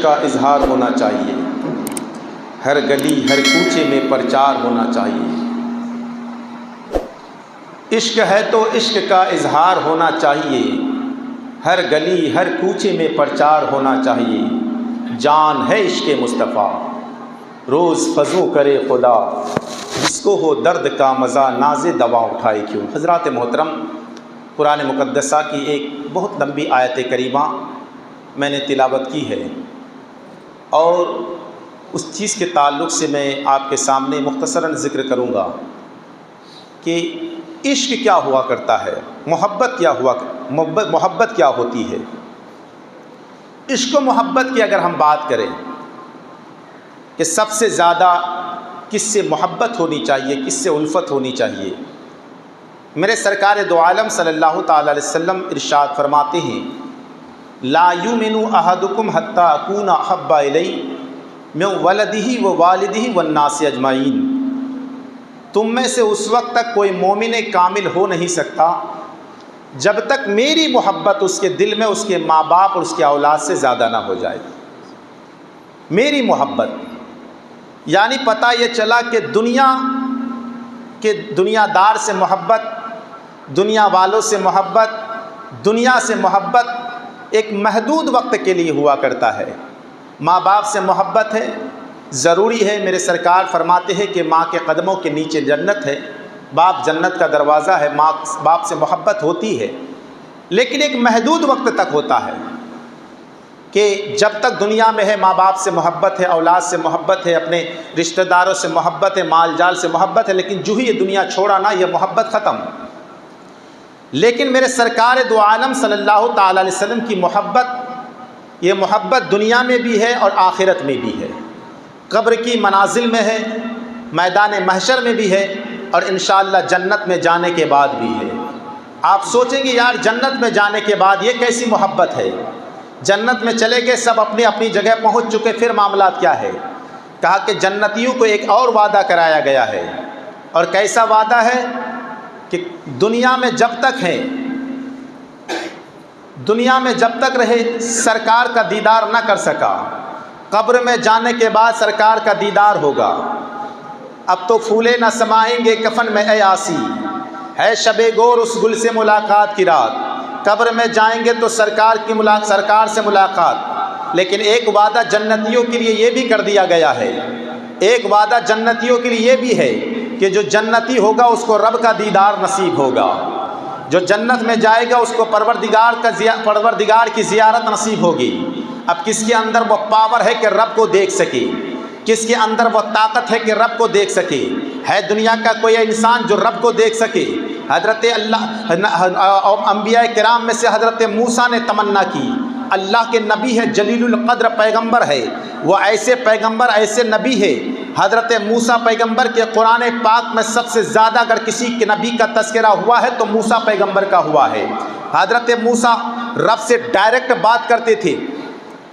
کا اظہار ہونا چاہیے، ہر گلی ہر کوچے میں پرچار ہونا چاہیے۔ عشق ہے تو عشق کا اظہار ہونا چاہیے، ہر گلی ہر کوچے میں پرچار ہونا چاہیے۔ جان ہے عشق مصطفیٰ روز فضو کرے خدا، جس کو ہو درد کا مزہ ناز دوا اٹھائے کیوں۔ حضرات محترم، قرآن مقدسہ کی ایک بہت لمبی آیت کریمہ میں نے تلاوت کی ہے، اور اس چیز کے تعلق سے میں آپ کے سامنے مختصراً ذکر کروں گا کہ عشق کیا ہوا کرتا ہے، محبت کیا ہوتی ہے۔ عشق و محبت کی اگر ہم بات کریں کہ سب سے زیادہ کس سے محبت ہونی چاہیے، کس سے الفت ہونی چاہیے، میرے سرکار دو عالم صلی اللہ تعالی علیہ وسلم ارشاد فرماتے ہیں، لا یؤمن احدکم حتی اکون احب الی من ولدہ و والدہ والناس اجمعین۔ تم میں سے اس وقت تک کوئی مومن کامل ہو نہیں سکتا جب تک میری محبت اس کے دل میں اس کے ماں باپ اور اس کے اولاد سے زیادہ نہ ہو جائے۔ میری محبت یعنی پتہ یہ چلا کہ دنیا دار سے محبت، دنیا والوں سے محبت، دنیا سے محبت ایک محدود وقت کے لیے ہوا کرتا ہے۔ ماں باپ سے محبت ہے، ضروری ہے، میرے سرکار فرماتے ہیں کہ ماں کے قدموں کے نیچے جنت ہے، باپ جنت کا دروازہ ہے، ماں باپ سے محبت ہوتی ہے، لیکن ایک محدود وقت تک ہوتا ہے کہ جب تک دنیا میں ہے ماں باپ سے محبت ہے، اولاد سے محبت ہے، اپنے رشتہ داروں سے محبت ہے، مال جال سے محبت ہے، لیکن جو ہی یہ دنیا چھوڑا نا، یہ محبت ختم۔ لیکن میرے سرکار دو عالم صلی اللہ تعالی علیہ وسلم کی محبت، یہ محبت دنیا میں بھی ہے اور آخرت میں بھی ہے، قبر کی منازل میں ہے، میدان محشر میں بھی ہے، اور انشاءاللہ جنت میں جانے کے بعد بھی ہے۔ آپ سوچیں گے یار جنت میں جانے کے بعد یہ کیسی محبت ہے؟ جنت میں چلے گئے، سب اپنی اپنی جگہ پہنچ چکے، پھر معاملات کیا ہے؟ کہا کہ جنتیوں کو ایک اور وعدہ کرایا گیا ہے، اور کیسا وعدہ ہے کہ دنیا میں جب تک ہیں، دنیا میں جب تک رہے سرکار کا دیدار نہ کر سکا، قبر میں جانے کے بعد سرکار کا دیدار ہوگا۔ اب تو پھولے نہ سمائیں گے کفن میں اے آسی، ہے شب گور اس گل سے ملاقات کی رات۔ قبر میں جائیں گے تو سرکار سے ملاقات، لیکن ایک وعدہ جنتیوں کے لیے یہ بھی کر دیا گیا ہے، ایک وعدہ جنتیوں کے لیے یہ بھی ہے کہ جو جنتی ہوگا اس کو رب کا دیدار نصیب ہوگا، جو جنت میں جائے گا اس کو پروردگار کی زیارت نصیب ہوگی۔ اب کس کے اندر وہ پاور ہے کہ رب کو دیکھ سکے، کس کے اندر وہ طاقت ہے کہ رب کو دیکھ سکے؟ ہے دنیا کا کوئی انسان جو رب کو دیکھ سکے؟ حضرت انبیاء کرام میں سے حضرت موسیٰ نے تمنا کی، اللہ کے نبی ہے، جلیل القدر پیغمبر ہے، وہ ایسے پیغمبر ایسے نبی ہے، حضرت موسیٰ پیغمبر کے قرآن پاک میں سب سے زیادہ اگر کسی کے نبی کا تذکرہ ہوا ہے تو موسیٰ پیغمبر کا ہوا ہے۔ حضرت موسیٰ رب سے ڈائریکٹ بات کرتے تھے،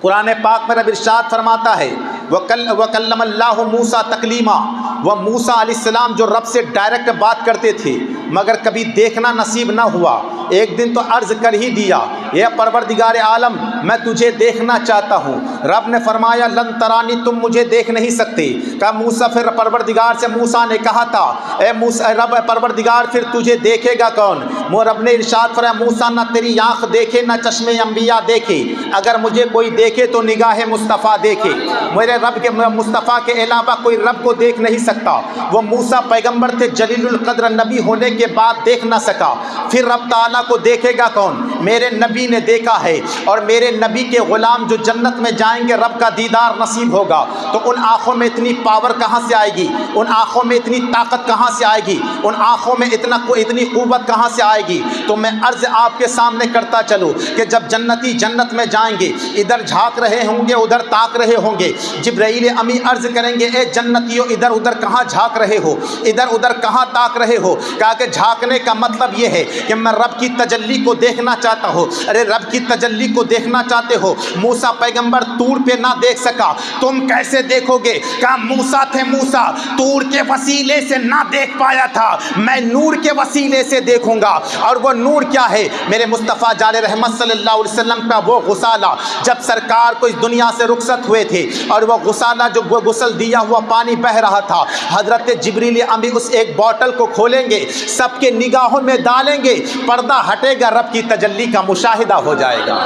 قرآن پاک میں رب ارشاد فرماتا ہے وَكَلَّمَ اللَّهُ مُوسَىٰ تَكْلِيمًا، وہ موسیٰ علیہ السلام جو رب سے ڈائریکٹ بات کرتے تھے مگر کبھی دیکھنا نصیب نہ ہوا، ایک دن تو عرض کر ہی دیا، اے پروردگار عالم میں تجھے دیکھنا چاہتا ہوں۔ رب نے فرمایا لن ترانی، تم مجھے دیکھ نہیں سکتے۔ کہا موسیٰ، پھر پروردگار سے موسیٰ نے کہا تھا اے موسیٰ، رب پروردگار پھر تجھے دیکھے گا کون؟ رب نے ارشاد فرمایا موسیٰ نہ تیری آنکھ دیکھے نہ چشمے انبیاء دیکھے، اگر مجھے کوئی دیکھے تو نگاہ مصطفیٰ دیکھے، میرے رب کے مصطفیٰ کے علاوہ کوئی رب کو دیکھ نہیں سکتا۔ وہ موسیٰ پیغمبر تھے، جلیل القدر نبی ہونے کے بعد دیکھ نہ سکا، پھر رب تعالیٰ کو دیکھے گا کون؟ میرے نبی نے دیکھا ہے، اور میرے نبی کے غلام جو جنت میں جائیں گے رب کا دیدار نصیب ہوگا، تو ان آنکھوں میں اتنی پاور کہاں سے آئے گی؟ ان آنکھوں میں اتنی طاقت کہاں سے آئے گی؟ ان آنکھوں میں اتنی قوت کہاں سے آئے گی؟ تو میں عرض آپ کے سامنے کرتا چلوں کہ جب جنتی جنت میں جائیں گے، ادھر جھانک رہے ہوں گے ادھر تاک رہے ہوں گے، جبرائیل امی عرض کریں گے اے جنتیوں ادھر ادھر کہاں جھانک رہے ہو، ادھر ادھر کہاں تاک رہے ہو؟ کہا کہ جھانکنے کا مطلب یہ ہے کہ میں رب کی تجلی کو دیکھنا چاہتا ہوں۔ ارے رب کی تجلی کو دیکھنا چاہتے ہو، موسیٰ پیغمبر طور پہ نہ دیکھ سکا، تم کیسے دیکھو گے؟ کہا موسیٰ تھے، موسیٰ طور کے وسیلے سے نہ دیکھ پایا تھا، میں نور کے وسیلے سے دیکھوں گا۔ اور وہ نور کیا ہے؟ میرے مصطفیٰ جار رحمت صلی اللہ علیہ وسلم کا وہ غسالہ، جب سرکار کو اس دنیا سے رخصت ہوئے تھے اور وہ غسالہ جو وہ غسل دیا ہوا پانی بہ رہا تھا، حضرت جبریل امی اس ایک بوٹل کو کھولیں گے، سب کے نگاہوں میں ڈالیں گے، پردہ ہٹے گا، رب کی تجلی کا مشاہدہ ہو جائے گا،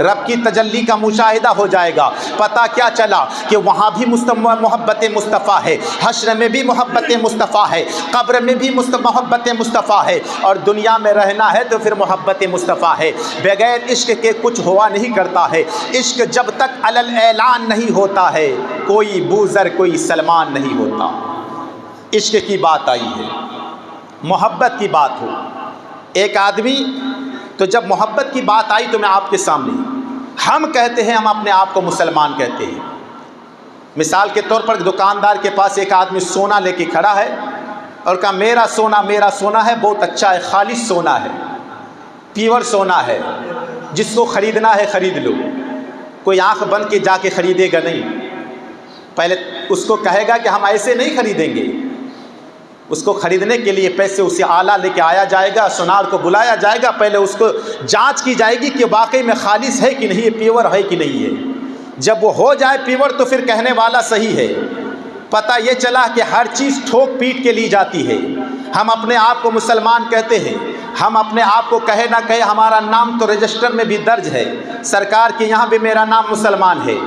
رب کی تجلی کا مشاہدہ ہو جائے گا۔ پتہ کیا چلا کہ وہاں بھی محبت مصطفیٰ ہے، حشر میں بھی محبت مصطفیٰ ہے، قبر میں بھی محبت مصطفیٰ ہے، اور دنیا میں رہنا ہے تو پھر محبت مصطفیٰ ہے۔ بغیر عشق کے کچھ ہوا نہیں کرتا ہے، عشق جب تک علل اعلان نہیں ہوتا ہے، کوئی بوذر کوئی سلمان نہیں ہوتا۔ عشق کی بات آئی ہے، محبت کی بات ہو، ایک آدمی تو جب محبت کی بات آئی تو میں آپ کے سامنے، ہم کہتے ہیں، ہم اپنے آپ کو مسلمان کہتے ہیں۔ مثال کے طور پر دکاندار کے پاس ایک آدمی سونا لے کے کھڑا ہے اور کہا میرا سونا ہے، بہت اچھا ہے، خالص سونا ہے، پیور سونا ہے، جس کو خریدنا ہے خرید لو۔ کوئی آنکھ بند کے جا کے خریدے گا نہیں، پہلے اس کو کہے گا کہ ہم ایسے نہیں خریدیں گے، اس کو خریدنے کے لیے پیسے اسے آلہ لے کے آیا جائے گا، سونار کو بلایا جائے گا، پہلے اس کو جانچ کی جائے گی کہ واقعی میں خالص ہے کہ نہیں، پیور ہے کہ نہیں ہے۔ جب وہ ہو جائے پیور تو پھر کہنے والا صحیح ہے۔ پتہ یہ چلا کہ ہر چیز ٹھوک پیٹ کے لی جاتی ہے۔ ہم اپنے آپ کو مسلمان کہتے ہیں، ہم اپنے آپ کو کہے نہ کہے ہمارا نام تو رجسٹر میں بھی درج ہے، سرکار کے یہاں بھی میرا نام مسلمان ہے،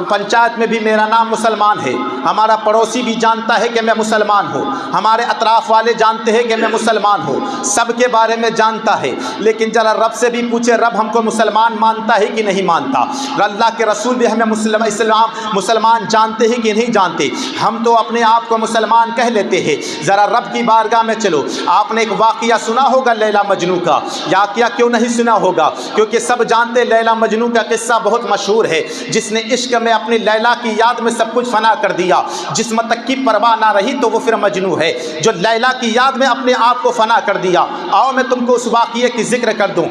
پنچایت میں بھی میرا نام مسلمان ہے، ہمارا پڑوسی بھی جانتا ہے کہ میں مسلمان ہوں، ہمارے اطراف والے جانتے ہیں کہ میں مسلمان ہوں، سب کے بارے میں جانتا ہے۔ لیکن ذرا رب سے بھی پوچھے، رب ہم کو مسلمان مانتا ہے کہ نہیں مانتا؟ اللہ کے رسول بھی ہمیں مسلمان جانتے ہیں کہ نہیں جانتے؟ ہم تو اپنے آپ کو مسلمان کہہ لیتے ہیں۔ ذرا رب کی بارگاہ میں چلو، آپ نے ایک واقعہ سنا ہوگا لیلا مجنوں کا، یا کیا کیوں نہیں سنا ہوگا؟ کیونکہ سب جانتے لیلا مجنوں کا قصہ بہت مشہور ہے، جس نے عشق میں اپنی لیلا کی یاد میں سب کچھ فنا کر دیا، جسم تک کی پرواہ نہ رہی تو وہ پھر مجنوں ہے، جو لیلا کی یاد میں اپنے آپ کو فنا کر دیا۔ آؤ میں تم کو اس واقعے کی ذکر کر دوں۔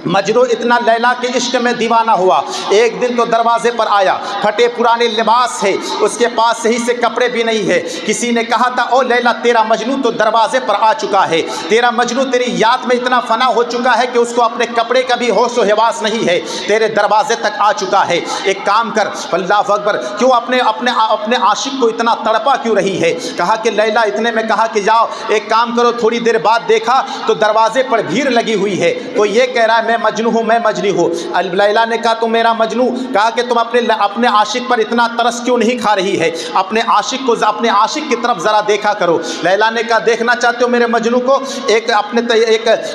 مجنوں اتنا لیلا کے عشق میں دیوانہ ہوا، ایک دن تو دروازے پر آیا، پھٹے پرانے لباس ہے، اس کے پاس صحیح سے کپڑے بھی نہیں ہے۔ کسی نے کہا تھا او لیلا تیرا مجنوں تو دروازے پر آ چکا ہے، تیرا مجنوں تیری یاد میں اتنا فنا ہو چکا ہے کہ اس کو اپنے کپڑے کا بھی ہوش و حواس نہیں ہے، تیرے دروازے تک آ چکا ہے۔ ایک کام کر، اللہ اکبر، کیوں اپنے عاشق کو اتنا تڑپا کیوں رہی ہے؟ کہا کہ لیلا، اتنے میں کہا کہ جاؤ ایک کام کرو، تھوڑی دیر بعد دیکھا تو دروازے پر بھیڑ لگی ہوئی ہے، تو یہ کہہ رہا ہے میں مجنوں ہوں، میں مجنی ہوں۔ لیلا نے کہا تو میرا مجنوں، کہا کہ تم اپنے عاشق پر اتنا ترس کیوں نہیں کھا رہی ہے؟ اپنے عاشق کی طرف ذرا دیکھا کرو۔ لیلا نے کہا دیکھنا چاہتے ہو میرے مجنوں کو؟ ایک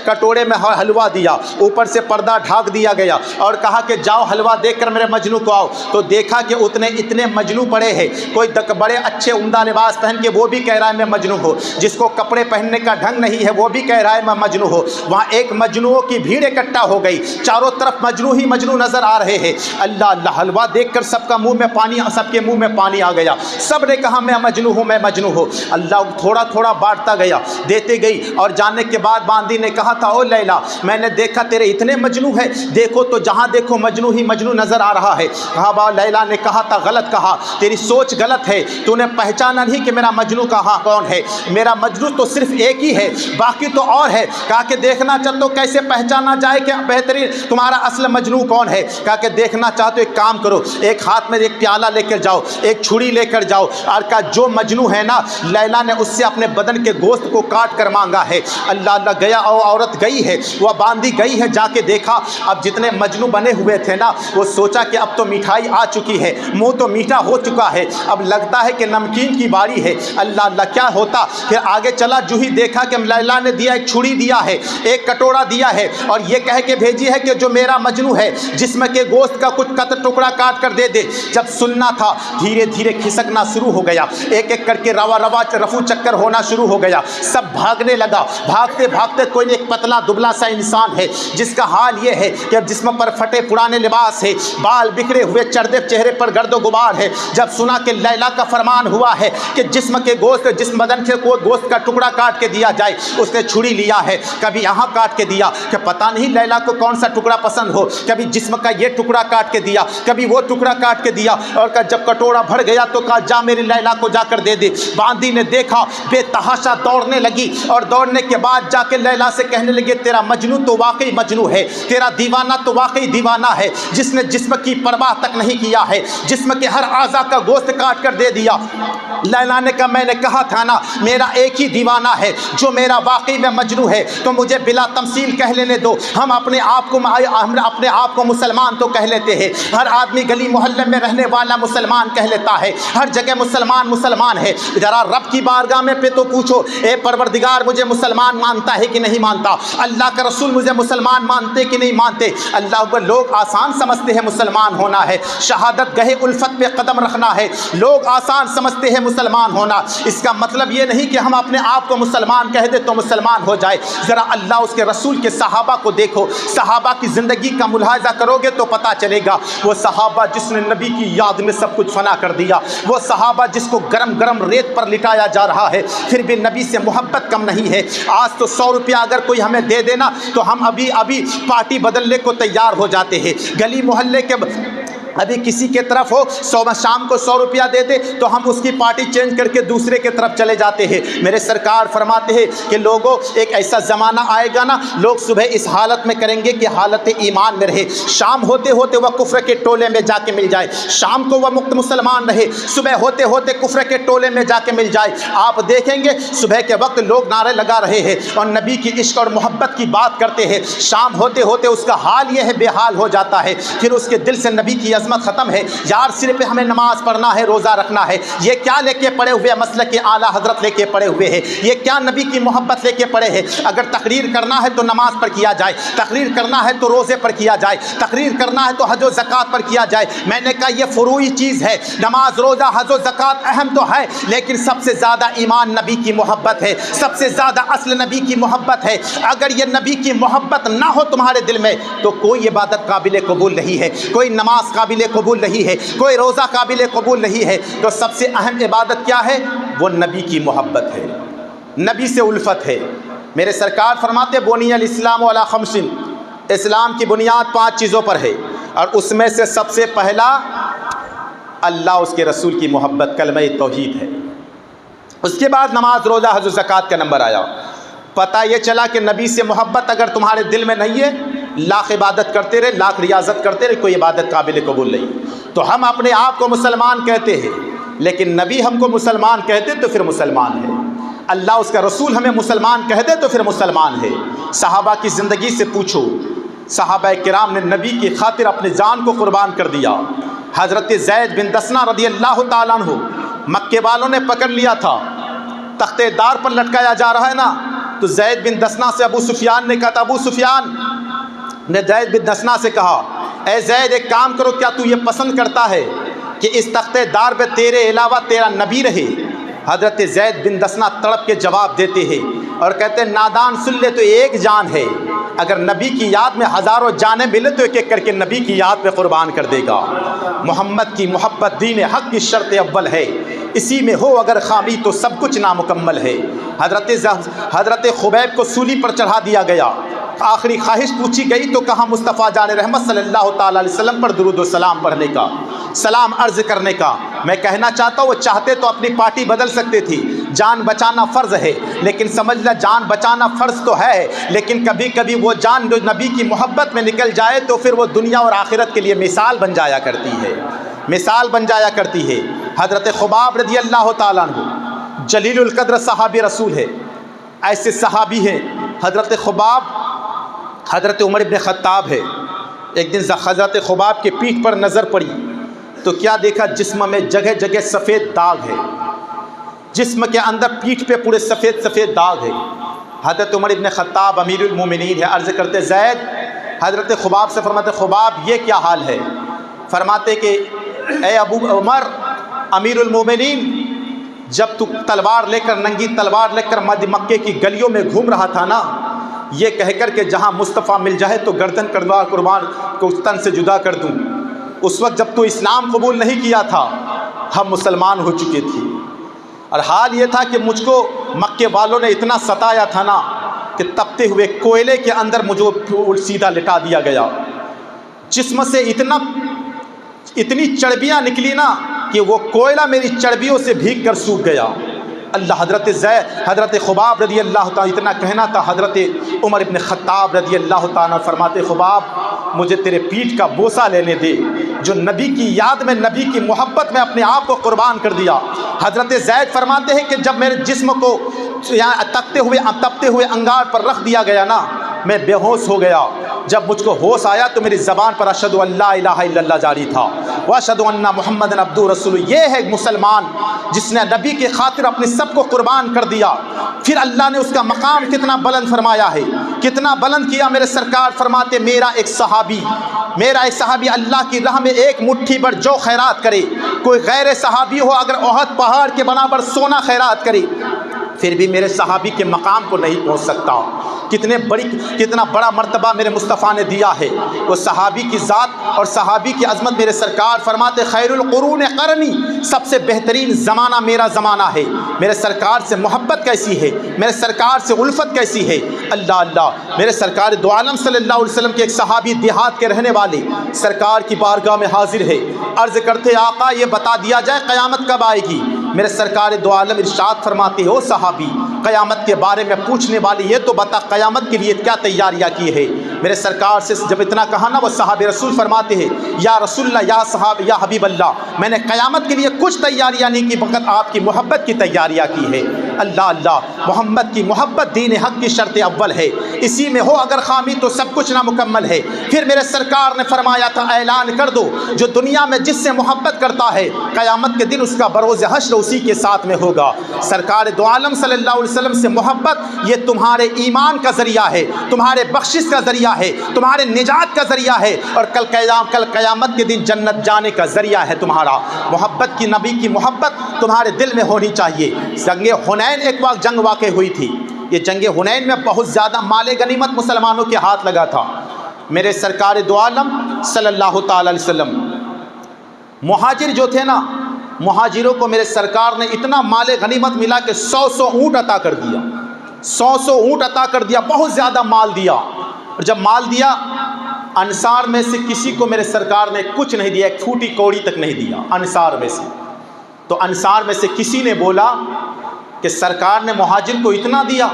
کٹورے میں حلوہ دیا، اوپر سے پردہ ڈھانک دیا گیا اور کہا کہ جاؤ حلوہ دیکھ کر میرے مجنوں کو آؤ۔ تو دیکھا کہ اتنے مجنوں پڑے ہیں، کوئی بڑے اچھے عمدہ لباس پہن کے وہ بھی کہہ رہا ہے میں مجنوں ہوں، جس کو کپڑے پہننے کا ڈھنگ نہیں ہے وہ بھی کہہ رہا ہے میں مجنوں ہوں۔ وہاں ایک مجنوؤں کی بھیڑ اکٹھا ہو گئی، چاروں طرف مجنوں ہی مجنوں نظر آ رہے ہیں۔ اللہ اللہ، حلوہ دیکھ کر سب کے منہ میں پانی آ گیا، سب نے کہا میں مجنوں ہوں، میں مجنوں ہوں۔ اللہ تھوڑا تھوڑا بانٹتا گیا، دیتے گئی، اور جاننے کے بعد باندی نے کہا تھا او لیلا میں نے دیکھا تیرے اتنے مجنوں ہیں، دیکھو تو جہاں دیکھو مجنوں ہی مجنوں نظر آ رہا ہے۔ کہا لیلا نے کہا تھا غلط کہا، تیری سوچ غلط ہے، تو نے پہچانا نہیں کہ میرا مجنوں کہاں کون ہے، میرا مجنوں تو صرف ایک ہی ہے، باقی تو اور ہے۔ کہا کہ دیکھنا چاہتے ہو کیسے پہچانا جائے کہ بہترین تمہارا اصل مجنوں کون ہے؟ کہا کہ دیکھنا چاہتے ہو ایک کام کرو، ایک ہاتھ میں ایک پیالہ لے کر جاؤ، ایک چھری لے کر جاؤ، اور کہا جو مجنوں ہے نا، لیلا نے اس سے اپنے بدن کے گوشت کو کاٹ کر مانگا ہے۔ اللہ اللہ گیا، اور عورت گئی ہے، وہ باندھی گئی ہے، جا کے دیکھا اب جتنے مجنوں بنے ہوئے تھے نا، وہ سوچا کہ اب تو مٹھائی آ چکی ہے، منہ تو میٹھا ہو چکا ہے، اب لگتا ہے کہ نمکین کی باری ہے۔ اللہ اللہ کیا ہوتا؟ پھر آگے چلا، جو ہی دیکھا کہ لیلا نے دیا، ایک چھری دیا ہے، ایک کٹورا دیا ہے، اور یہ کہے کے بھیجی ہے کہ جو میرا مجنو ہے جسم کے گوشت کا کچھ قطر ٹکڑا کاٹ کر دے دے۔ جب سننا تھا دھیرے دھیرے کھسکنا شروع ہو گیا، ایک ایک کر کے رفو چکر ہونا شروع ہو گیا، سب بھاگنے لگا۔ بھاگتے بھاگتے کوئی ایک پتلا دبلا سا انسان ہے جس کا حال یہ ہے کہ جسم پر پھٹے پرانے لباس ہے، بال بکھرے ہوئے، چردے چہرے پر گرد و غبار ہے۔ جب سنا کہ لیلا کا فرمان ہوا ہے کہ جسم کے گوشت، جسم بدن سے کوئی گوشت کا ٹکڑا کاٹ کے دیا جائے، اس نے چھری لیا ہے، کبھی یہاں کاٹ کے دیا کہ پتہ نہیں لیلا کو کون سا ٹکڑا پسند ہو، کبھی جسم کا یہ ٹکڑا کاٹ کے دیا، کبھی وہ ٹکڑا کاٹ کے دیا، اور جب کٹورا بھر گیا تو کہا جا میری لیلا کو جا کر دے دے۔ باندی نے دیکھا، بے تحاشا دوڑنے لگی، اور دوڑنے کے بعد جا کے لیلا سے کہنے لگے تیرا مجنو تو واقعی مجنو ہے، تیرا دیوانہ تو واقعی دیوانہ ہے، جس نے جسم کی پرواہ تک نہیں کیا ہے، جسم کے ہر اعضاء کا گوشت کاٹ کر دے دیا۔ لیلا نے کہا میں نے کہا تھا نا میرا ایک ہی دیوانہ ہے جو میرا واقعی میں مجنو ہے، تو مجھے بلا تمثیل کہہ لینے دو۔ ہم اپنے آپ کو مسلمان تو کہہ لیتے ہیں، ہر آدمی گلی محلے میں رہنے والا مسلمان کہہ لیتا ہے، ہر جگہ مسلمان ہے، ذرا رب کی بارگاہ میں پہ تو پوچھو اے پروردگار مجھے مسلمان مانتا ہے کہ نہیں مانتا، اللہ کا رسول مجھے مسلمان مانتے کہ نہیں مانتے۔ اللہ کو لوگ آسان سمجھتے ہیں مسلمان ہونا ہے، شہادت گہے الفت پہ قدم رکھنا ہے، لوگ آسان سمجھتے ہیں مسلمان ہونا۔ اس کا مطلب یہ نہیں کہ ہم اپنے آپ کو مسلمان کہہ دیں تو مسلمان ہو جائے۔ ذرا اللہ اس کے رسول کے صحابہ کو دیکھو، صحابہ کی زندگی کا ملاحظہ کرو گے تو پتہ چلے گا، وہ صحابہ جس نے نبی کی یاد میں سب کچھ فنا کر دیا، وہ صحابہ جس کو گرم گرم ریت پر لٹایا جا رہا ہے پھر بھی نبی سے محبت کم نہیں ہے۔ آج تو 100 روپیہ اگر کوئی ہمیں دے دینا تو ہم ابھی پارٹی بدلنے کو تیار ہو جاتے ہیں۔ گلی محلے کے ابھی کسی کے طرف ہو شام کو 100 روپیہ دے دے تو ہم اس کی پارٹی چینج کر کے دوسرے کے طرف چلے جاتے ہیں۔ میرے سرکار فرماتے ہیں کہ لوگوں ایک ایسا زمانہ آئے گا نا، لوگ صبح اس حالت میں کریں گے کہ حالت ایمان میں رہے، شام ہوتے ہوتے وہ کفر کے ٹولے میں جا کے مل جائے، شام کو وہ مسلمان رہے، صبح ہوتے ہوتے کفر کے ٹولے میں جا کے مل جائے۔ آپ دیکھیں گے صبح کے وقت لوگ نعرے لگا رہے ہیں اور نبی کی عشق اور محبت کی بات کرتے ہیں، شام ہوتے ہوتے اس کا حال یہ ہے بے حال ہو جاتا ہے، پھر اس کے دل سے نبی کی عظمت ختم ہے۔ یار صرف ہمیں نماز پڑھنا ہے، روزہ رکھنا ہے، یہ کیا لے کے پڑے ہوئے مسلک اعلیٰ حضرت لے کے پڑے ہوئے ہیں، یہ کیا نبی کی محبت لے کے پڑے ہیں۔ اگر تقریر کرنا ہے تو نماز پر کیا جائے، تقریر کرنا ہے تو روزے پر کیا جائے، تقریر کرنا ہے تو حج و زکوٰۃ پر کیا جائے۔ میں نے کہا یہ فروعی چیز ہے، نماز روزہ حج و زکوٰۃ اہم تو ہے، لیکن سب سے زیادہ ایمان نبی کی محبت ہے، سب سے زیادہ اصل نبی کی محبت ہے۔ اگر یہ نبی کی محبت نہ ہو تمہارے دل میں تو کوئی عبادت قابل قبول نہیں ہے، کوئی نماز قابل قبول نہیں ہے، کوئی روزہ قابل قبول نہیں ہے۔ تو سب سے اہم عبادت کیا ہے؟ وہ نبی کی محبت ہے، نبی سے الفت ہے۔ میرے سرکار فرماتے بنی الاسلام علی خمس، اسلام کی بنیاد 5 چیزوں پر ہے، اور اس میں سے سب سے پہلا اللہ اس کے رسول کی محبت، کلمہ توحید ہے۔ اس کے بعد نماز روزہ حج و زکوٰۃ کا نمبر آیا۔ پتہ یہ چلا کہ نبی سے محبت اگر تمہارے دل میں نہیں ہے، لاکھ عبادت کرتے رہے، لاکھ ریاضت کرتے رہے، کوئی عبادت قابل قبول نہیں۔ تو ہم اپنے آپ کو مسلمان کہتے ہیں، لیکن نبی ہم کو مسلمان کہتے تو پھر مسلمان ہے، اللہ اس کا رسول ہمیں مسلمان کہہ دے تو پھر مسلمان ہے۔ صحابہ کی زندگی سے پوچھو، صحابہ کرام نے نبی کی خاطر اپنی جان کو قربان کر دیا۔ حضرت زید بن دسنہ رضی اللہ تعالیٰ عنہ، مکے والوں نے پکڑ لیا تھا، تختے دار پر لٹکایا جا رہا ہے نا، تو زید بن دسنہ سے ابو سفیان نے کہا تھا، ابو سفیان نے زید بن دسنہ سے کہا اے زید ایک کام کرو، کیا تو یہ پسند کرتا ہے کہ اس تختے دار پہ تیرے علاوہ تیرا نبی رہے؟ حضرت زید بن دسنہ تڑپ کے جواب دیتے ہیں اور کہتے ہیں نادان سن لے تو ایک جان ہے، اگر نبی کی یاد میں ہزاروں جانیں ملے تو ایک ایک کر کے نبی کی یاد میں قربان کر دے گا۔ محمد کی محبت دین حق کی شرط اول ہے، اسی میں ہو اگر خامی تو سب کچھ نامکمل ہے۔ حضرت خبیب کو سولی پر چڑھا دیا گیا، آخری خواہش پوچھی گئی تو کہا مصطفیٰ جان رحمت صلی اللہ تعالیٰ علیہ وسلم پر درود و سلام پڑھنے کا، سلام عرض کرنے کا۔ میں کہنا چاہتا ہوں وہ چاہتے تو اپنی پارٹی بدل سکتے تھی، جان بچانا فرض ہے، لیکن سمجھ لیں جان بچانا فرض تو ہے، لیکن کبھی کبھی وہ جان جو نبی کی محبت میں نکل جائے تو پھر وہ دنیا اور آخرت کے لیے مثال بن جایا کرتی ہے، مثال بن جایا کرتی ہے۔ حضرت خباب رضی اللہ تعالیٰ عنہ جلیل القدر صحابی رسول ہے، ایسے صحابی ہیں۔ حضرت خباب حضرت عمر ابن خطاب ہے، ایک دن حضرت خباب کے پیٹھ پر نظر پڑی تو کیا دیکھا؟ جسم میں جگہ جگہ سفید داغ ہے، جسم کے اندر پیٹھ پہ پورے سفید سفید داغ ہے۔ حضرت عمر ابن خطاب امیر المومنین ہے، عرض کرتے زید حضرت خباب سے فرماتے خباب یہ کیا حال ہے؟ فرماتے کہ اے ابو عمر امیر المومنین، جب تو تلوار لے کر ننگی تلوار لے کر مکے کی گلیوں میں گھوم رہا تھا نا، یہ کہہ کر کہ جہاں مصطفیٰ مل جائے تو گردن کردوار قربان کو تن سے جدا کر دوں، اس وقت جب تو اسلام قبول نہیں کیا تھا ہم مسلمان ہو چکے تھے، اور حال یہ تھا کہ مجھ کو مکے والوں نے اتنا ستایا تھا نا کہ تپتے ہوئے کوئلے کے اندر مجھے سیدھا لٹا دیا گیا، جسم سے اتنی چربیاں نکلی نا کہ وہ کوئلہ میری چربیوں سے بھیگ کر سوکھ گیا۔ اللہ حضرت خباب رضی اللہ تعالیٰ اتنا کہنا تھا، حضرت عمر ابن خطاب رضی اللہ تعالیٰ فرماتے خباب مجھے تیرے پیٹھ کا بوسہ لینے دے، جو نبی کی یاد میں نبی کی محبت میں اپنے آپ کو قربان کر دیا۔ حضرت زید فرماتے ہیں کہ جب میرے جسم کو تپتے ہوئے انگار پر رکھ دیا گیا نا، میں بے ہوش ہو گیا۔ جب مجھ کو ہوش آیا تو میری زبان پر اشہد ان لا الہ الا اللہ جاری تھا واشہد ان محمد عبدہ رسول۔ یہ ہے مسلمان جس نے نبی کی خاطر اپنے سب کو قربان کر دیا۔ پھر اللہ نے اس کا مقام کتنا بلند فرمایا ہے، کتنا بلند کیا۔ میرے سرکار فرماتے میرا ایک صحابی اللہ کی راہ میں ایک مٹھی بھر جو خیرات کرے، کوئی غیر صحابی ہو اگر احد پہاڑ کے برابر سونا خیرات کرے پھر بھی میرے صحابی کے مقام کو نہیں پہنچ سکتا۔ کتنا بڑا مرتبہ میرے مصطفیٰ نے دیا ہے۔ وہ صحابی کی ذات اور صحابی کی عظمت میرے سرکار فرماتے خیر القرون قرنی، سب سے بہترین زمانہ میرا زمانہ ہے۔ میرے سرکار سے محبت کیسی ہے، میرے سرکار سے الفت کیسی ہے، اللہ اللہ۔ میرے سرکار دو عالم صلی اللہ علیہ وسلم کے ایک صحابی دیہات کے رہنے والے سرکار کی بارگاہ میں حاضر ہے، عرض کرتے آقا یہ بتا دیا جائے قیامت کب آئے گی؟ میرے سرکار دو عالم ارشاد فرماتے ہو صحابی قیامت کے بارے میں پوچھنے والی یہ تو بتا قیامت کے لیے کیا تیاریاں کی ہے۔ میرے سرکار سے جب اتنا کہا نا وہ صحابہ رسول فرماتے ہیں یا رسول اللہ یا حبیب اللہ میں نے قیامت کے لیے کچھ تیاریاں نہیں کی، فقط آپ کی محبت کی تیاریاں کی ہے۔ اللہ اللہ، محمد کی محبت دین حق کی شرط اول ہے، اسی میں ہو اگر خامی تو سب کچھ نامکمل ہے۔ پھر میرے سرکار نے فرمایا تھا اعلان کر دو جو دنیا میں جس سے محبت کرتا ہے قیامت کے دن اس کا بروز حشر اسی کے ساتھ میں ہوگا۔ سرکار دو عالم صلی اللہ علیہ وسلم سے محبت یہ تمہارے ایمان کا ذریعہ ہے، تمہارے بخشش کا ذریعہ ہے، تمہارے نجات کا ذریعہ ہے، اور کل قیامت کے دن جنت جانے کا ذریعہ ہے تمہارا۔ محبت کی نبی کی محبت تمہارے دل میں ہونی چاہیے۔ جنگ حنین ایک وقت جنگ واقع ہوئی تھی، یہ جنگ حنین میں بہت زیادہ مال غنیمت مسلمانوں کے ہاتھ لگا تھا۔ میرے سرکار دو عالم صلی اللہ تعالی علیہ وسلم مہاجر جو تھے نا، مہاجروں کو میرے سرکار نے اتنا مال غنیمت ملا کہ 100 اونٹ عطا کر دیا، 100 اونٹ عطا کر دیا، بہت زیادہ مال دیا۔ اور جب مال دیا انصار میں سے کسی کو میرے سرکار نے کچھ نہیں دیا، ایک پھوٹی کوڑی تک نہیں دیا انصار میں سے۔ تو انصار میں سے کسی نے بولا کہ سرکار نے مہاجر کو اتنا دیا،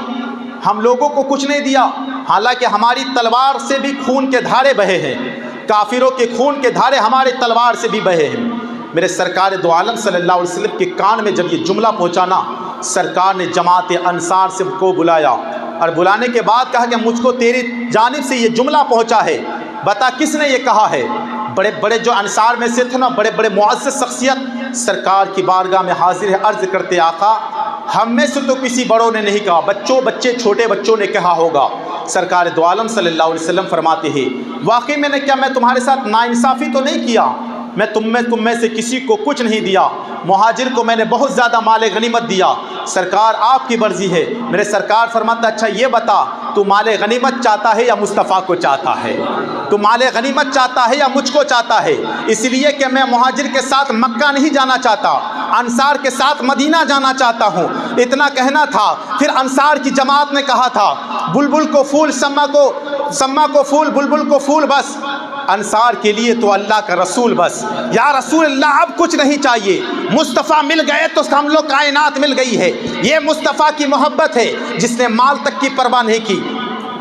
ہم لوگوں کو کچھ نہیں دیا، حالانکہ ہماری تلوار سے بھی خون کے دھارے بہے ہیں، کافروں کے خون کے دھارے ہمارے تلوار سے بھی بہے ہیں۔ میرے سرکار دو عالم صلی اللہ علیہ وسلم کے کان میں جب یہ جملہ پہنچانا، سرکار نے جماعت انصار سے کو بلایا اور بلانے کے بعد کہا کہ مجھ کو تیری جانب سے یہ جملہ پہنچا ہے، بتا کس نے یہ کہا ہے؟ بڑے بڑے جو انصار میں سے تھے نا، بڑے بڑے معزز شخصیت سرکار کی بارگاہ میں حاضر ہے، عرض کرتے آقا ہم میں سے تو کسی بڑوں نے نہیں کہا، چھوٹے بچوں نے کہا ہوگا۔ سرکار دو عالم صلی اللہ علیہ وسلم فرماتے ہیں واقعی میں تمہارے ساتھ ناانصافی تو نہیں کیا، میں تم میں سے کسی کو کچھ نہیں دیا، مہاجر کو میں نے بہت زیادہ مال غنیمت دیا، سرکار آپ کی مرضی ہے۔ میرے سرکار فرماتا اچھا یہ بتا تو مال غنیمت چاہتا ہے یا مصطفیٰ کو چاہتا ہے؟ تو مال غنیمت چاہتا ہے یا مجھ کو چاہتا ہے؟ اس لیے کہ میں مہاجر کے ساتھ مکہ نہیں جانا چاہتا، انصار کے ساتھ مدینہ جانا چاہتا ہوں۔ اتنا کہنا تھا، پھر انصار کی جماعت نے کہا تھا بلبل کو پھول سما کو پھول بلبل کو پھول بس، انصار کے لیے تو اللہ کا رسول بس۔ یا رسول اللہ اب کچھ نہیں چاہیے، مصطفیٰ مل گئے تو ہم لوگ کائنات مل گئی ہے۔ یہ مصطفیٰ کی محبت ہے جس نے مال تک کی پرواہ نہیں کی،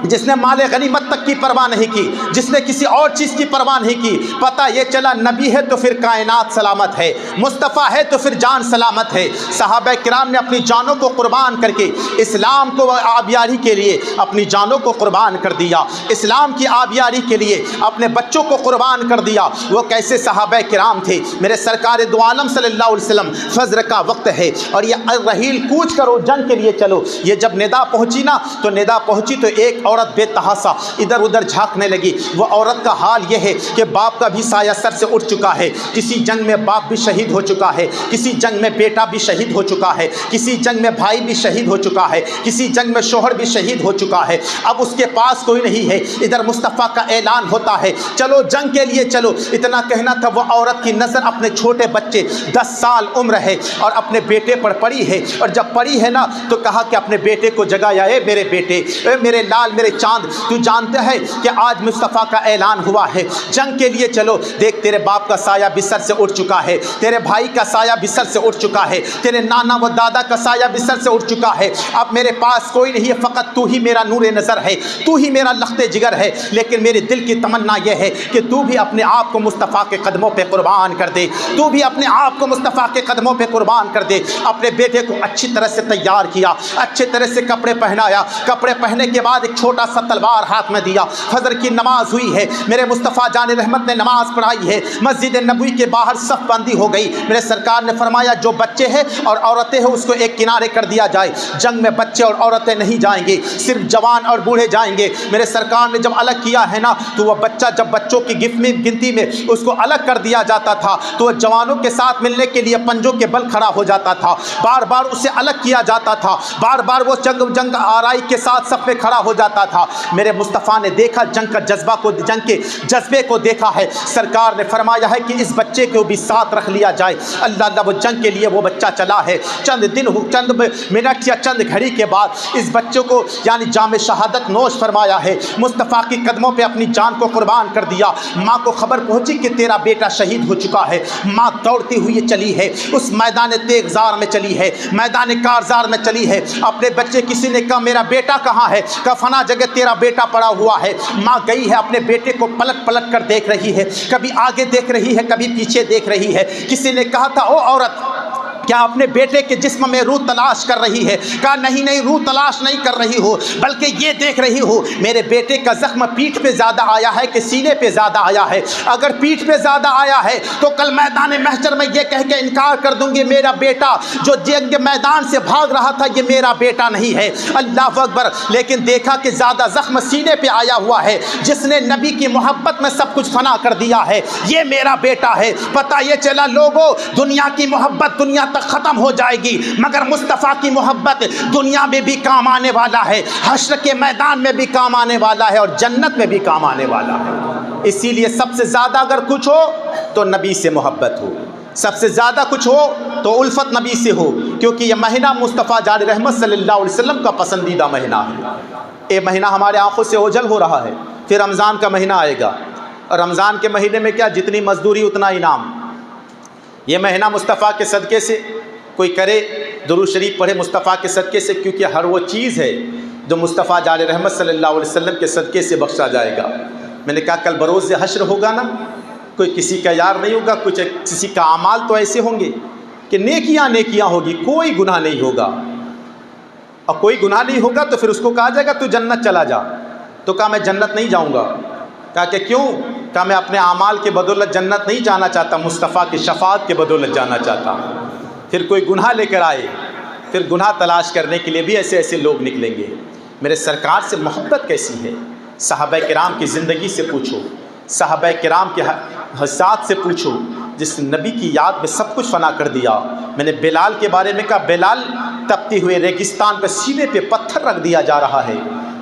جس نے مال غنیمت تک کی پرواہ نہیں کی، جس نے کسی اور چیز کی پرواہ نہیں کی۔ پتہ یہ چلا نبی ہے تو پھر کائنات سلامت ہے، مصطفیٰ ہے تو پھر جان سلامت ہے۔ صحابہ کرام نے اپنی جانوں کو قربان کر کے اسلام کو آبیاری کے لیے اپنی جانوں کو قربان کر دیا، اسلام کی آبیاری کے لیے اپنے بچوں کو قربان کر دیا۔ وہ کیسے صحابہ کرام تھے؟ میرے سرکار دو عالم صلی اللہ علیہ وسلم فجر کا وقت ہے اور یہ رحیل کوچ کرو جنگ کے لیے چلو، یہ جب ندا پہنچی نا تو ندا پہنچی تو ایک عورت بے تحاشا ادھر ادھر ادھر جھانکنے لگی۔ وہ عورت کا حال یہ ہے کہ باپ کا بھی سایہ سر سے اٹھ چکا ہے، کسی جنگ میں باپ بھی شہید ہو چکا ہے، کسی جنگ میں بیٹا بھی شہید ہو چکا ہے، کسی جنگ میں بھائی بھی شہید ہو چکا ہے، کسی جنگ میں شوہر بھی شہید ہو چکا ہے، اب اس کے پاس کوئی نہیں ہے۔ ادھر مصطفیٰ کا اعلان ہوتا ہے چلو جنگ کے لیے چلو۔ اتنا کہنا تھا، وہ عورت کی نظر اپنے چھوٹے بچے 10 سال عمر ہے اور اپنے بیٹے پر پڑی ہے، اور جب پڑی ہے نا تو کہا کہ اپنے بیٹے کو جگایا، اے میرے بیٹے، اے میرے لال، میرے چاند، تو جانتا ہے کہ آج مصطفیٰ کا اعلان ہوا ہے، جنگ کے لیے چلو۔ دیکھ تیرے باپ کا سایہ بھی سر سے اٹھ چکا ہے، تیرے بھائی کا سایہ بھی سر سے اٹھ چکا ہے، تیرے نانا و دادا کا سایہ بھی سر سے اٹھ چکا ہے، اب میرے پاس کوئی نہیں ہے، فقط تو ہی میرا نور نظر ہے، تو ہی میرا لخت جگر ہے، لیکن میرے دل کی تمنا یہ ہے کہ تو بھی اپنے آپ کو مصطفیٰ کے قدموں پہ قربان کر دے، تو بھی اپنے آپ کو مصطفیٰ کے قدموں پہ قربان کر دے۔ اپنے بیٹے کو اچھی طرح سے تیار کیا، اچھے طرح سے کپڑے پہنایا، کپڑے پہننے کے بعد ایک چھوٹا سا تلوار ہاتھ میں دیا۔ فجر کی نماز ہوئی ہے، میرے مصطفیٰ جان رحمت نے نماز پڑھائی ہے، مسجد نبوی کے باہر صف بندی ہو گئی۔ میرے سرکار نے فرمایا جو بچے ہیں اور عورتیں ہیں اس کو ایک کنارے کر دیا جائے، جنگ میں بچے اور عورتیں نہیں جائیں گے، صرف جوان اور بوڑھے جائیں گے۔ میرے سرکار نے جب الگ کیا ہے نا تو وہ بچہ جب بچوں کی گنتی میں اس کو الگ کر دیا جاتا تھا تو وہ جوانوں کے ساتھ ملنے کے لیے پنجوں کے بل کھڑا ہو جاتا تھا، بار بار اسے الگ کیا جاتا تھا، بار بار وہ جنگ آرائی کے ساتھ صف میں کھڑا ہو جاتا تھا۔ میرے مصطفیٰ نے دیکھا جنگ کا جذبہ کو، جنگ کے جذبے کو دیکھا ہے، سرکار نے فرمایا ہے کہ اس بچے کو بھی ساتھ رکھ لیا جائے۔ اللہ اللہ، وہ جنگ کے لیے وہ بچہ چلا ہے، چند دن چند منٹ یا چند گھڑی کے بعد اس بچے کو یعنی جام شہادت نوش فرمایا ہے، مصطفیٰ کی قدموں پہ اپنی جان کو قربان کر دیا۔ ماں کو خبر پہنچی کہ تیرا بیٹا شہید ہو چکا ہے، ماں دوڑتی ہوئی چلی ہے، اس میدان تیغزار میں چلی ہے، میدان کارزار میں چلی ہے، اپنے بچے، کسی نے کہا میرا بیٹا کہاں ہے؟ کہا فلاں جگہ تیرا بیٹا پڑا ہوا ہے۔ ماں گئی ہے، اپنے بیٹے کو پلٹ پلٹ کر دیکھ رہی ہے، کبھی آگے دیکھ رہی ہے، کبھی پیچھے دیکھ رہی ہے۔ کسی نے کہا تھا او عورت، کیا اپنے بیٹے کے جسم میں روح تلاش کر رہی ہے؟ کہا نہیں، روح تلاش نہیں کر رہی ہو، بلکہ یہ دیکھ رہی ہو میرے بیٹے کا زخم پیٹھ پہ زیادہ آیا ہے کہ سینے پہ زیادہ آیا ہے۔ اگر پیٹھ پہ زیادہ آیا ہے تو کل میدان محشر میں یہ کہہ کے انکار کر دوں گی میرا بیٹا جو جنگ میدان سے بھاگ رہا تھا یہ میرا بیٹا نہیں ہے۔ اللہ اکبر! لیکن دیکھا کہ زیادہ زخم سینے پہ آیا ہوا ہے، جس نے نبی کی محبت میں سب کچھ فنا کر دیا ہے، یہ میرا بیٹا ہے۔ پتہ یہ چلا لوگوں، دنیا کی محبت دنیا تک ختم ہو جائے گی، مگر مصطفیٰ کی محبت دنیا میں بھی کام آنے والا ہے، حشر کے میدان میں بھی کام آنے والا ہے، اور جنت میں بھی کام آنے والا ہے۔ اسی لیے سب سے زیادہ اگر کچھ ہو تو نبی سے محبت ہو، سب سے زیادہ کچھ ہو تو الفت نبی سے ہو، کیونکہ یہ مہینہ مصطفیٰ جان رحمت صلی اللہ علیہ وسلم کا پسندیدہ مہینہ ہے۔ یہ مہینہ ہمارے آنکھوں سے اوجھل ہو رہا ہے، پھر رمضان کا مہینہ آئے گا، اور رمضان کے مہینے میں کیا، جتنی مزدوری اتنا انعام۔ یہ مہینہ مصطفیٰ کے صدقے سے کوئی کرے، درود شریف پڑھے مصطفیٰ کے صدقے سے، کیونکہ ہر وہ چیز ہے جو مصطفیٰ جان رحمت صلی اللہ علیہ وسلم کے صدقے سے بخشا جائے گا۔ میں نے کہا کل بروز حشر ہوگا نا، کوئی کسی کا یار نہیں ہوگا، کچھ کسی کا اعمال تو ایسے ہوں گے کہ نیکیاں ہوگی، کوئی گناہ نہیں ہوگا، اور کوئی گناہ نہیں ہوگا تو پھر اس کو کہا جائے گا تو جنت چلا جا۔ تو کہا میں جنت نہیں جاؤں گا۔ کہا کہ کیوں؟ کہا میں اپنے اعمال کے بدولت جنت نہیں جانا چاہتا، مصطفیٰ کی شفاعت کے بدولت جانا چاہتا ہوں۔ پھر کوئی گناہ لے کر آئے، پھر گناہ تلاش کرنے کے لیے بھی ایسے لوگ نکلیں گے۔ میرے سرکار سے محبت کیسی ہے؟ صحابہ کرام کی زندگی سے پوچھو، صحابہ کرام کے حسات سے پوچھو، جس نبی کی یاد میں سب کچھ فنا کر دیا۔ میں نے بلال کے بارے میں کہا بلال تپتی ہوئے ریگستان پہ سینے پہ پتھر رکھ دیا جا رہا ہے،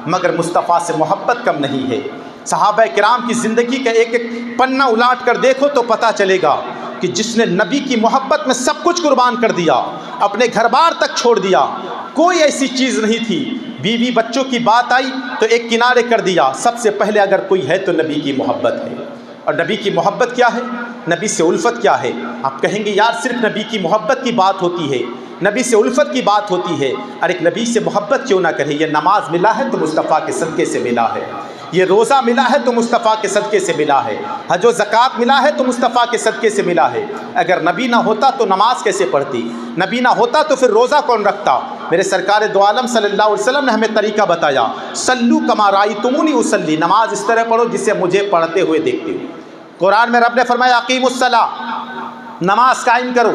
مگر مصطفیٰ سے محبت کم نہیں ہے۔ صحابہ کرام کی زندگی کا ایک ایک پنہ الٹ کر دیکھو تو پتہ چلے گا کہ جس نے نبی کی محبت میں سب کچھ قربان کر دیا، اپنے گھر بار تک چھوڑ دیا، کوئی ایسی چیز نہیں تھی۔ بیوی بچوں کی بات آئی تو ایک کنارے کر دیا، سب سے پہلے اگر کوئی ہے تو نبی کی محبت ہے۔ اور نبی کی محبت کیا ہے؟ نبی سے الفت کیا ہے؟ آپ کہیں گے یار صرف نبی کی محبت کی بات ہوتی ہے، نبی سے الفت کی بات ہوتی ہے، اور ایک نبی سے محبت کیوں نہ کرے؟ یہ نماز ملا ہے تو مصطفیٰ کے صدقے سے ملا ہے، یہ روزہ ملا ہے تو مصطفیٰ کے صدقے سے ملا ہے، حج و زکوٰۃ ملا ہے تو مصطفیٰ کے صدقے سے ملا ہے۔ اگر نبی نہ ہوتا تو نماز کیسے پڑھتی؟ نبی نہ ہوتا تو پھر روزہ کون رکھتا؟ میرے سرکار دو عالم صلی اللہ علیہ وسلم نے ہمیں طریقہ بتایا، سلو کما رأیتمونی اصلی، نماز اس طرح پڑھو جسے مجھے پڑھتے ہوئے دیکھتے ہو۔ قرآن میں رب نے فرمایا اقیموا الصلاۃ، نماز قائم کرو،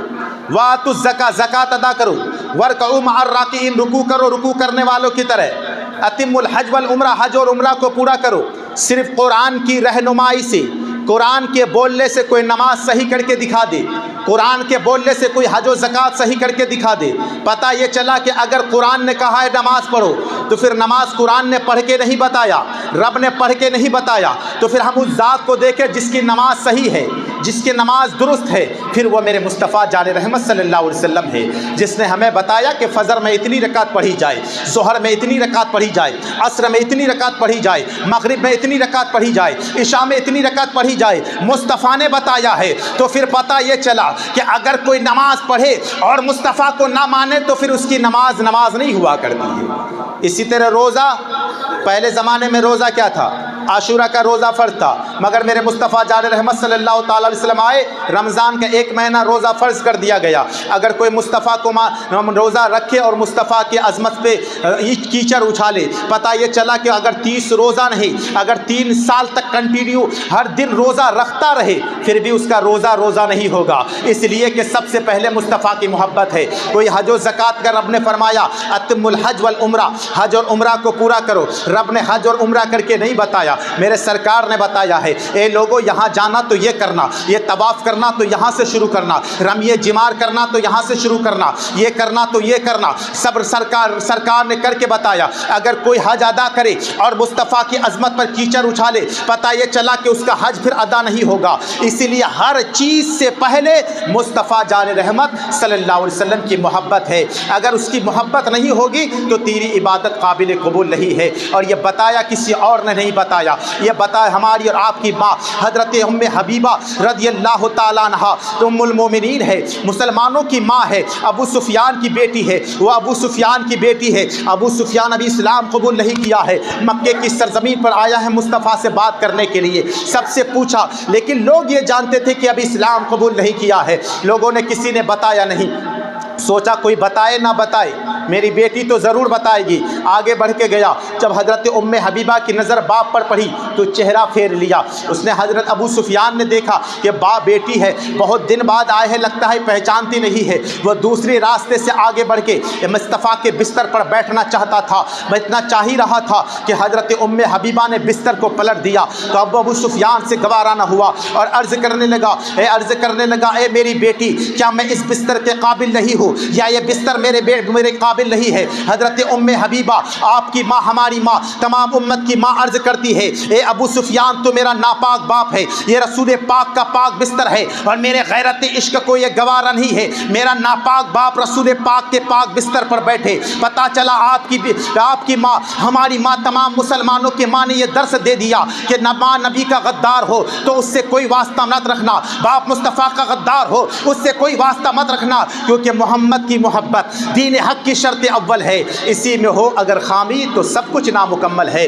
وآتوا الزکاۃ، زکوٰۃ ادا کرو، وارکعوا مع الراکعین، رکوع کرو رکوع کرنے والوں کی طرح، اتم الحج والعمرہ، حج اور عمرہ کو پورا کرو، صرف قرآن کی رہنمائی سے، قرآن کے بولنے سے کوئی نماز صحیح کر کے دکھا دے، قرآن کے بولنے سے کوئی حج و زکوٰۃ صحیح کر کے دکھا دے، پتہ یہ چلا کہ اگر قرآن نے کہا ہے نماز پڑھو تو پھر نماز قرآن نے پڑھ کے نہیں بتایا، رب نے پڑھ کے نہیں بتایا، تو پھر ہم اس ذات کو دیکھیں جس کی نماز صحیح ہے، جس کی نماز درست ہے، پھر وہ میرے مصطفیٰ جان رحمت صلی اللہ علیہ وسلم ہے، جس نے ہمیں بتایا کہ فجر میں اتنی رکعت پڑھی جائے، ظہر میں اتنی رکعت پڑھی جائے، عصر میں اتنی رکعت پڑھی جائے، مغرب میں اتنی رکعت پڑھی جائے، عشاء میں اتنی رکعت پڑھی جائے، مصطفیٰ نے بتایا ہے۔ تو پھر پتہ یہ چلا کہ اگر کوئی نماز پڑھے اور مصطفیٰ کو نہ مانے تو پھر اس کی نماز نہیں ہوا کرتی ہے۔ اسی طرح روزہ، پہلے زمانے میں روزہ کیا تھا؟ عاشورہ کا روزہ فرض تھا، مگر میرے مصطفیٰ جان رحمت صلی اللہ تعالیٰ علیہ وسلم آئے، رمضان کا ایک مہینہ روزہ فرض کر دیا گیا۔ اگر کوئی مصطفیٰ کو روزہ رکھے اور مصطفیٰ کی عظمت پہ کیچڑ اچھالے، پتہ یہ چلا کہ اگر 30 روزہ نہیں، اگر 3 سال تک کنٹینیو ہر دن روزہ رکھتا رہے پھر بھی اس کا روزہ نہیں ہوگا، اس لیے کہ سب سے پہلے مصطفیٰ کی محبت ہے۔ کوئی حج و زکوٰۃ کا رب نے فرمایا اتم الحج والعمرہ، حج اور عمرہ کو پورا کرو، رب نے حج اور عمرہ کر کے نہیں بتایا، میرے سرکار نے بتایا ہے اے لوگوں یہاں جانا تو یہ کرنا، یہ طواف کرنا تو یہاں سے شروع کرنا، رمی جمار کرنا تو یہاں سے شروع کرنا، یہ کرنا تو یہ کرنا، سب سرکار نے کر کے بتایا۔ اگر کوئی حج ادا کرے اور مصطفیٰ کی عظمت پر کیچڑ اچھالے، پتہ یہ چلا کہ اس کا حج پھر ادا نہیں ہوگا۔ اسی لیے ہر چیز سے پہلے مصطفیٰ جان رحمت صلی اللہ علیہ وسلم کی محبت ہے، اگر اس کی محبت نہیں ہوگی تو تیری عبادت قابل قبول نہیں ہے۔ اور یہ بتایا کسی اور نے نہیں بتایا، یہ بتایا ہماری اور آپ کی ماں حضرت ام حبیبہ رضی اللہ تعالیٰ عنہ، ام المومنین ہے، مسلمانوں کی ماں ہے، ابو سفیان کی بیٹی ہے، وہ ابو سفیان کی بیٹی ہے۔ ابو سفیان ابھی اسلام قبول نہیں کیا ہے، مکے کی سرزمین پر آیا ہے مصطفیٰ سے بات کرنے کے لیے، سب سے پوچھا، لیکن لوگ یہ جانتے تھے کہ ابھی اسلام قبول نہیں کیا ہے، لوگوں نے کسی نے بتایا نہیں، سوچا کوئی بتائے نہ بتائے میری بیٹی تو ضرور بتائے گی، آگے بڑھ کے گیا، جب حضرت ام حبیبہ کی نظر باپ پر پڑی تو چہرہ پھیر لیا، اس نے حضرت ابو سفیان نے دیکھا کہ باپ بیٹی ہے، بہت دن بعد آئے ہیں، لگتا ہے پہچانتی نہیں ہے، وہ دوسری راستے سے آگے بڑھ کے مصطفیٰ کے بستر پر بیٹھنا چاہتا تھا، میں اتنا چاہ ہی رہا تھا کہ حضرت ام حبیبہ نے بستر کو پلٹ دیا، تو ابو سفیان سے گوارا نہ ہوا اور عرض کرنے لگا اے میری بیٹی، کیا میں اس بستر کے قابل نہیں ہوں یا یہ بستر میرے قابل نہیں ہے؟ حضرت ام حبیبہ آپ کی ماں، ہماری ماں، تمام امت کی ماں عرض کرتی ہے اے ابو سفیان تو میرا ناپاک باپ ہے، یہ رسول پاک کا پاک بستر ہے اور میرے غیرت عشق کو یہ گوارا نہیں ہے، میرا ناپاک باپ رسول پاک کے پاک بستر پر بیٹھے۔ پتہ چلا آپ کی ماں، ہماری ماں، تمام مسلمانوں کی ماں نے یہ درس دے دیا کہ ماں نبی کا غدار ہو تو اس سے کوئی واسطہ مت رکھنا، باپ مصطفیٰ کا غدار ہو اس سے کوئی واسطہ مت رکھنا، کیونکہ محمد کی محبت دین حق کی شرط اول ہے، اسی میں ہو اگر خامی تو سب کچھ نامکمل ہے۔